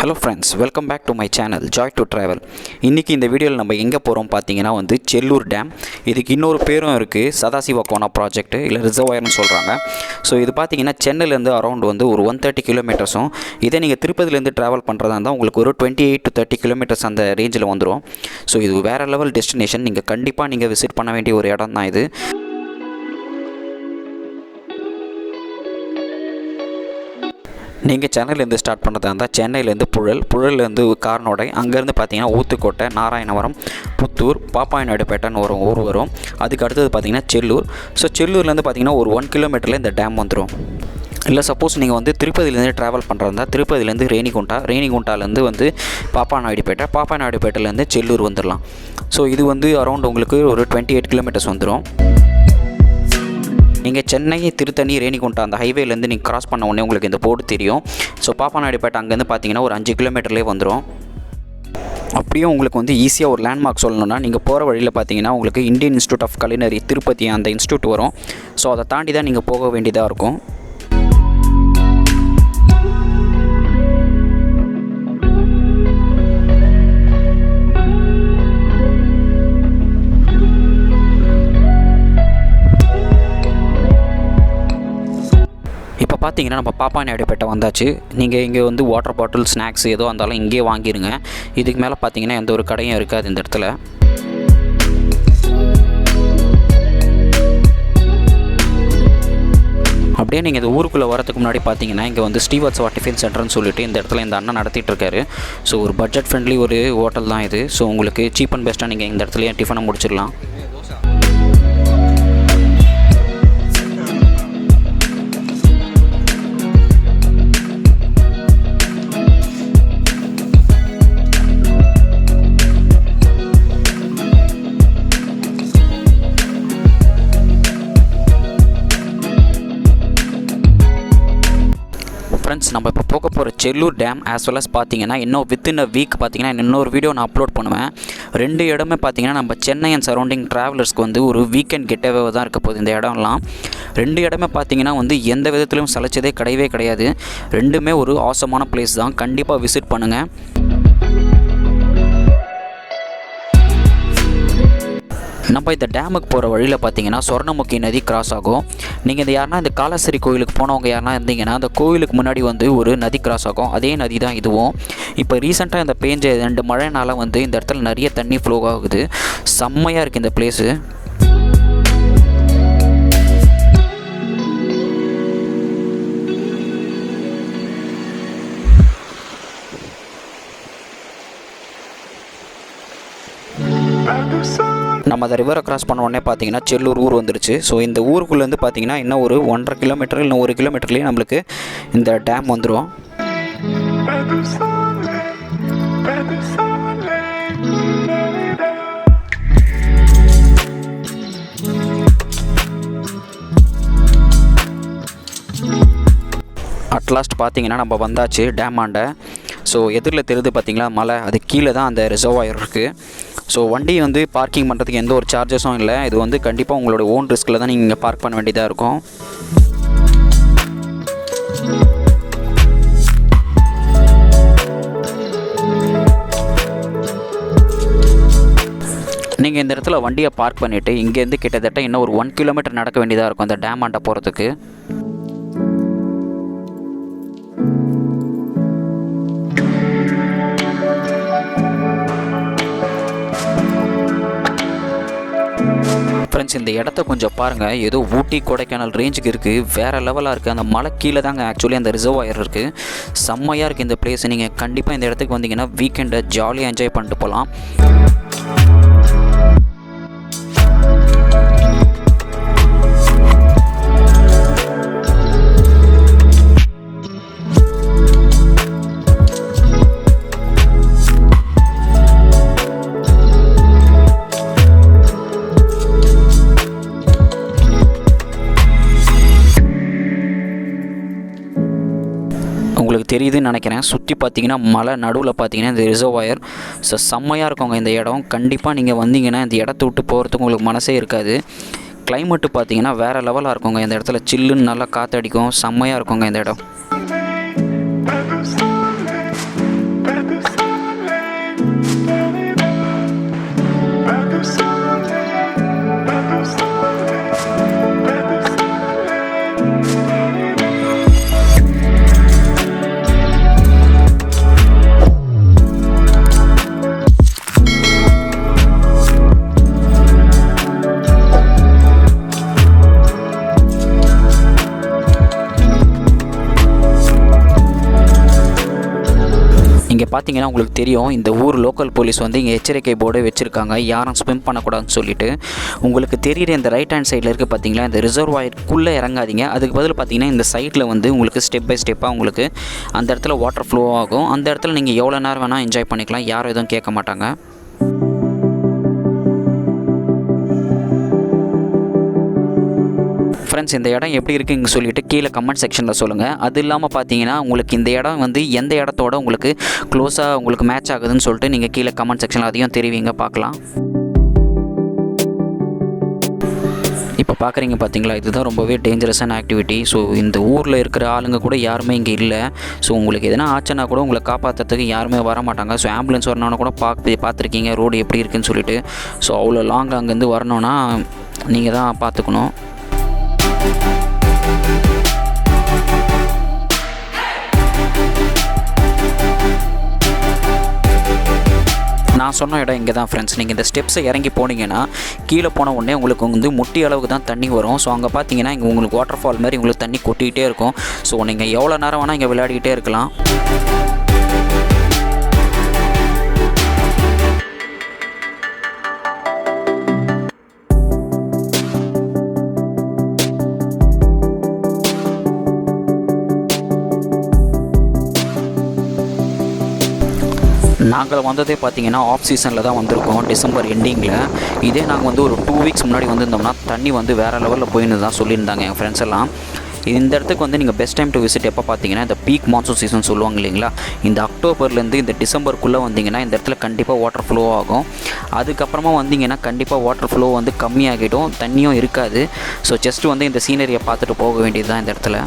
Hello friends, welcome back to my channel joy to travel. இன்றைக்கி இந்த வீடியோவில் நம்ம எங்கே போகிறோம் பார்த்தீங்கன்னா செல்லூர் டேம். இதுக்கு இன்னொரு பேரும் இருக்குது, சதாசிவ கோனா ப்ராஜெக்ட் இல்லை ரிசர்வாயர்னு சொல்கிறாங்க. ஸோ இது பார்த்தீங்கன்னா சென்னையிலேருந்து அரௌண்ட் ஒரு 130 கிலோமீட்டர்ஸும், இதே நீங்கள் திருப்பதிலேருந்து ட்ராவல் பண்ணுறதா இருந்தால் உங்களுக்கு ஒரு 28 to 30 கிலோமீட்டர்ஸ் அந்த ரேஞ்சில் வந்துடும். ஸோ இது வேறு லெவல் டெஸ்டினேஷன். நீங்கள் கண்டிப்பாக விசிட் பண்ண வேண்டிய ஒரு இடம் தான் இது. நீங்கள் சென்னையிலேருந்து ஸ்டார்ட் பண்ணுறதா இருந்தால் சென்னையிலேருந்து புழல்லேருந்து கார்னோடை, அங்கேருந்து பார்த்தீங்கன்னா ஊத்துக்கோட்டை, நாராயணவரம், புத்தூர், பாப்பாயநாயுடுபேட்டைன்னு ஒரு ஊர் வரும். அதுக்கு அடுத்தது பார்த்தீங்கன்னா செல்லூர். ஸோ செல்லூர்லேருந்து பார்த்தீங்கன்னா ஒரு 1 கிலோமீட்டரில் இந்த டேம் வந்துடும். இல்லை சப்போஸ் நீங்கள் திருப்பதியிலேருந்து ட்ராவல் பண்ணுறதா திருப்பதியிலேருந்து ரேணிகுண்டாலேருந்து பாப்பாயநாயுடுபேட்டையிலேருந்து செல்லூர் வந்துடலாம். ஸோ இது அரௌண்ட் உங்களுக்கு ஒரு 28 கிலோமீட்டர்ஸ் வந்துடும். நீங்கள் சென்னை, திருத்தணி, ரேணிகுண்டா அந்த ஹைவேலேருந்து நீங்கள் கிராஸ் பண்ண உடனே உங்களுக்கு இந்த போர்டு தெரியும். ஸோ பாப்பாநாயுடுபேட்டை அங்கேருந்து பார்த்தீங்கன்னா ஒரு 5 கிலோமீட்டர்லேயே வந்துடும். அப்படியே உங்களுக்கு ஈஸியாக ஒரு லேண்ட்மார்க் சொல்லணும்னா, நீங்கள் போகிற வழியில் பார்த்தீங்கன்னா உங்களுக்கு Indian institute of culinary Tirupati அந்த இன்ஸ்டியூட் வரும். ஸோ அதை தாண்டி தான் நீங்கள் போக வேண்டியதாக இருக்கும். இப்போ பார்த்தீங்கன்னா நம்ம பாப்பாநாயுடுபேட்டை வந்தாச்சு. நீங்கள் இங்கே வாட்டர் பாட்டில், ஸ்நாக்ஸ் ஏதோ இருந்தாலும் இங்கேயே வாங்கிடுங்க. இதுக்கு மேலே பார்த்தீங்கன்னா எந்த ஒரு கடையும் இருக்காது இந்த இடத்துல. அப்படியே நீங்கள் இந்த ஊருக்குள்ளே வரதுக்கு முன்னாடி பார்த்தீங்கன்னா இங்கே ஸ்ரீவத்சவா டிஃபன் சென்டர்னு சொல்லிட்டு இந்த இடத்துல இந்த அண்ணன் நடத்திட்டு இருக்காரு. ஸோ ஒரு பட்ஜெட் ஃப்ரெண்ட்லி ஒரு ஹோட்டல் தான் இது. ஸோ உங்களுக்கு சீப் அண்ட் பெஸ்ட்டாக நீங்கள் இந்த இடத்துலையே டிஃபனை முடிச்சிடலாம். ஃப்ரெண்ட்ஸ், நம்ம இப்போ போக போகிற Sellur dam as well as பார்த்தீங்கன்னா இன்னும் வித்தின் அ வீக் பார்த்தீங்கன்னா இன்னொரு வீடியோ நான் அப்லோட் பண்ணுவேன். 2 இடமே பார்த்தீங்கன்னா நம்ம சென்னை அண்ட் சரௌண்டிங் ட்ராவலர்ஸ்க்கு ஒரு வீக்கெண்ட் கெட்டவே தான் இருக்க போகுது. இந்த இடம்லாம் 2 இடமே பார்த்தீங்கன்னா எந்த விதத்துலையும் சளைச்சதே கிடையாது. ரெண்டுமே ஒரு ஆசமான பிளேஸ் தான். கண்டிப்பாக விசிட் பண்ணுங்கள். நம்ம இந்த டேமுக்கு போகிற வழியில் பார்த்தீங்கன்னா சொர்ணமுகி நதி கிராஸ் ஆகும். நீங்கள் இந்த காலசரி கோயிலுக்கு போனவங்க யாருன்னா இருந்தீங்கன்னா அந்த கோயிலுக்கு முன்னாடி ஒரு நதி கிராஸ் ஆகும். அதே நதி தான் இதுவும். இப்போ ரீசெண்டாக இந்த பேஞ்ச 2 மழைனால இந்த இடத்துல நிறைய தண்ணி ஃப்ளோ ஆகுது. செம்மையாக இருக்குது இந்த பிளேஸு. நம்ம அந்த ரிவரை கிராஸ் பண்ண உடனே பார்த்தீங்கன்னா செல்லூர் ஊர் வந்துருச்சு. ஸோ இந்த ஊருக்குள்ளேருந்து பார்த்தீங்கன்னா இன்னும் ஒரு 1.5 கிலோமீட்டர் இல்லை 1 கிலோமீட்டர்லேயே நம்மளுக்கு இந்த டேம் வந்துடும். அட்லாஸ்ட் பார்த்தீங்கன்னா நம்ம வந்தாச்சு டேம் ஆண்ட. ஸோ எதிரில் தெரியுது பார்த்தீங்களா மலை, அது கீழே தான் அந்த ரிசர்வாயர் இருக்குது. ஸோ வண்டி பார்க்கிங் பண்ணுறதுக்கு எந்த ஒரு சார்ஜஸும் இல்லை. இது கண்டிப்பாக உங்களோட ஓன் ரிஸ்கில் தான் நீங்கள் பார்க் பண்ண வேண்டியதாக இருக்கும். நீங்கள் இந்த இடத்துல வண்டியை பார்க் பண்ணிவிட்டு இங்கேருந்து கிட்டத்தட்ட இன்னும் ஒரு 1 கிலோமீட்டர் நடக்க வேண்டியதாக இருக்கும் அந்த டேம் ஆண்ட போகிறதுக்கு. ஃப்ரெண்ட்ஸ், இந்த இடத்த கொஞ்சம் பாருங்கள். ஏதோ ஊட்டி, கொடைக்கானல் ரேஞ்சுக்கு இருக்குது. வேறு லெவலாக இருக்குது. அந்த மலை கீழே தாங்க ஆக்சுவலி அந்த ரிசர்வாயர் இருக்குது. செம்மையாக இருக்குது இந்த பிளேஸ். நீங்கள் கண்டிப்பாக இந்த இடத்துக்கு வந்தீங்கன்னா வீக்கெண்டை ஜாலியாக என்ஜாய் பண்ணிட்டு போகலாம். உங்களுக்கு தெரியுதுன்னு நினைக்கிறேன். சுற்றி பார்த்தீங்கன்னா மலை நடுவில் பார்த்தீங்கன்னா இந்த ரிசர்வாயர். ஸோ செம்மையாக இருக்குங்க இந்த இடம். கண்டிப்பாக நீங்கள் வந்தீங்கன்னா இந்த இடத்த விட்டு போகிறதுக்கு உங்களுக்கு மனசே இருக்காது. கிளைமேட்டு பார்த்தீங்கன்னா வேறு லெவலாக இருக்குங்க இந்த இடத்துல. சில்லுன்னு நல்லா காற்றடிக்கும். செம்மையாக இருக்குங்க இந்த இடம். இங்கே பார்த்தீங்கன்னா உங்களுக்கு தெரியும், இந்த ஊர் லோக்கல் போலீஸ் வந்து இங்கே எச்சரிக்கை போர்டு வச்சுருக்காங்க, யாரும் ஸ்விம் பண்ணக்கூடாதுன்னு சொல்லிட்டு. உங்களுக்கு தெரியுற இந்த ரைட் ஹேண்ட் சைடில் இருக்குது பார்த்தீங்களா, இந்த ரிசர்வாயருக்குள்ளே இறங்காதீங்க. அதுக்கு பதில் பார்த்தீங்கன்னா இந்த சைடில் வந்து உங்களுக்கு ஸ்டெப் பை ஸ்டெப்பாக உங்களுக்கு அந்த இடத்துல வாட்டர் ஃப்ளோ ஆகும். அந்த இடத்துல நீங்கள் எவ்வளோ நேரம் வேணால் என்ஜாய் பண்ணிக்கலாம், யாரும் எதுவும் கேட்க மாட்டாங்க. ஃப்ரெண்ட்ஸ், இந்த இடம் எப்படி இருக்குன்னு சொல்லிட்டு கீழே கமெண்ட் செக்ஷனில் சொல்லுங்கள். அது இல்லாமல் பார்த்தீங்கன்னா உங்களுக்கு இந்த இடம் வந்து எந்த இடத்தோட உங்களுக்கு க்ளோஸாக உங்களுக்கு மேட்ச் ஆகுதுன்னு சொல்லிட்டு நீங்கள் கீழே கமெண்ட் செக்ஷனில் அதையும் தெரிவிங்க, பார்க்கலாம். இப்போ பார்க்குறீங்க பார்த்தீங்களா, இதுதான் ரொம்பவே டேஞ்சரஸான ஆக்டிவிட்டி. ஸோ இந்த ஊரில் இருக்கிற ஆளுங்க கூட யாருமே இங்கே இல்லை. ஸோ உங்களுக்கு எதனா ஆச்சுன்னா கூட உங்களை காப்பாற்றுறதுக்கு யாருமே வர மாட்டாங்க. ஸோ ஆம்புலன்ஸ் வரணுன்னா கூட பார்த்துருக்கீங்க ரோடு எப்படி இருக்குன்னு சொல்லிட்டு. ஸோ அவ்வளோ லாங் அங்கேருந்து வரணுன்னா நீங்கள் தான் பார்த்துக்கணும். நான் சொன்ன இடம் இங்கே தான் ஃப்ரெண்ட்ஸ். நீங்கள் இந்த ஸ்டெப்ஸை இறங்கி போனீங்கன்னா கீழே போன உடனே உங்களுக்கு வந்து முட்டி அளவுக்கு தான் தண்ணி வரும். ஸோ அங்கே பார்த்தீங்கன்னா இங்கே உங்களுக்கு வாட்டர் ஃபால் மாதிரி உங்களுக்கு தண்ணி கொட்டிக்கிட்டே இருக்கும். ஸோ நீங்கள் எவ்வளோ நேரம் வேணால் இங்கே விளையாடிக்கிட்டே இருக்கலாம். நாங்கள் வந்ததே பார்த்தீங்கன்னா ஆஃப் சீசனில் தான் வந்திருக்கோம், டிசம்பர் எண்டிங்கில். இதே நாங்கள் வந்து ஒரு 2 வீக்ஸ் முன்னாடி வந்திருந்தோம்னா தண்ணி வந்து வேறு லெவலில் போயின்னு தான் சொல்லியிருந்தாங்க என் ஃப்ரெண்ட்ஸ் எல்லாம். இந்த இடத்துக்கு வந்து நீங்கள் பெஸ்ட் டைம் டு விசிட் எப்போ பார்த்தீங்கன்னா இந்த பீக் மான்சூன் சீசன் சொல்லுவாங்க இல்லைங்களா, இந்த அக்டோபர்லேருந்து இந்த டிசம்பருக்குள்ளே வந்தீங்கன்னா இந்த இடத்துல கண்டிப்பாக வாட்டர் ஃப்ளோ ஆகும். அதுக்கப்புறமா வந்தீங்கன்னா கண்டிப்பாக வாட்டர் ஃப்ளோ வந்து கம்மியாகிடும், தண்ணியும் இருக்காது. ஸோ ஜஸ்ட் வந்து இந்த சீனரியை பார்த்துட்டு போக வேண்டியது தான் இந்த இடத்துல.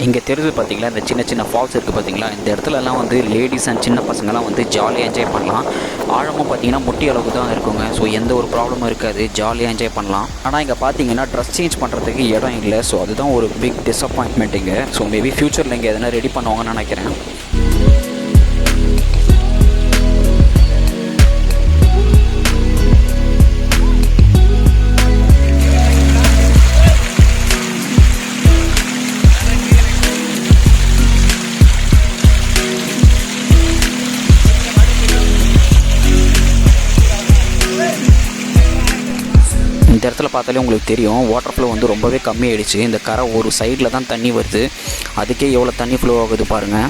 இங்கே தெரிஞ்சு பார்த்தீங்களா, இந்த சின்ன சின்ன ஃபால்ஸ் இருக்குது பார்த்தீங்களா, இந்த இடத்துலலாம் வந்து லேடிஸ் அண்ட் சின்ன பசங்கள்லாம் வந்து ஜாலியாக என்ஜாய் பண்ணலாம். ஆழமும் பார்த்தீங்கன்னா முட்டி அளவுக்கு தான் இருக்குங்க. ஸோ எந்த ஒரு ப்ராப்ளமும் இருக்காது, ஜாலியாக என்ஜாய் பண்ணலாம். ஆனால் இங்கே பார்த்தீங்கன்னா ட்ரெஸ் சேஞ்ச் பண்ணுறதுக்கு இடம் இல்லை. ஸோ அதுதான் ஒரு பிக் டிஸப்பாயின்மெண்ட் இங்கே. ஸோ மேபி ஃப்யூச்சரில் இங்கே எதனா ரெடி பண்ணுவாங்கன்னு நினைக்கிறேன். இந்த இடத்துல பார்த்தாலே உங்களுக்கு தெரியும், வாட்டர் ஃப்ளோ வந்து ரொம்பவே கம்மியாயிடுச்சு. இந்த கரை ஒரு சைடில் தான் தண்ணி வருது, அதுக்கே எவ்வளோ தண்ணி ஃப்ளோ ஆகுது பாருங்கள்.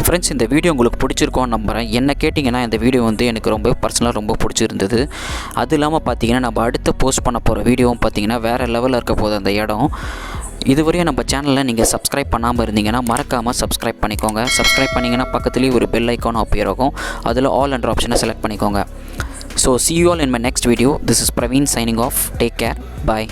ஃப்ரெண்ட்ஸ், இந்த வீடியோ உங்களுக்கு பிடிச்சிருக்கோன்னு நம்புகிறேன். என்ன கேட்டிங்கன்னா இந்த வீடியோ வந்து எனக்கு ரொம்ப பர்சனலாக ரொம்ப பிடிச்சிருந்தது. அது இல்லாமல் பார்த்தீங்கன்னா நம்ம அடுத்து போஸ்ட் பண்ண போகிற வீடியோவும் பார்த்தீங்கன்னா வேறு லெவலில் இருக்க போகுது அந்த இடம். இதுவரையும் நம்ம சேனலில் நீங்கள் சப்ஸ்கிரைப் பண்ணாமல் இருந்தீங்கன்னா மறக்காமல் சப்ஸ்கிரைப் பண்ணிக்கோங்க. சப்ஸ்கிரைப் பண்ணிங்கன்னா பக்கத்துலேயே ஒரு பெல் ஐக்கான் அப்பியர் ஆகும், அதில் ஆல் என்ற ஆப்ஷனை செலக்ட் பண்ணிக்கோங்க. So see you all in my next video. This is Praveen signing off. Take care. Bye.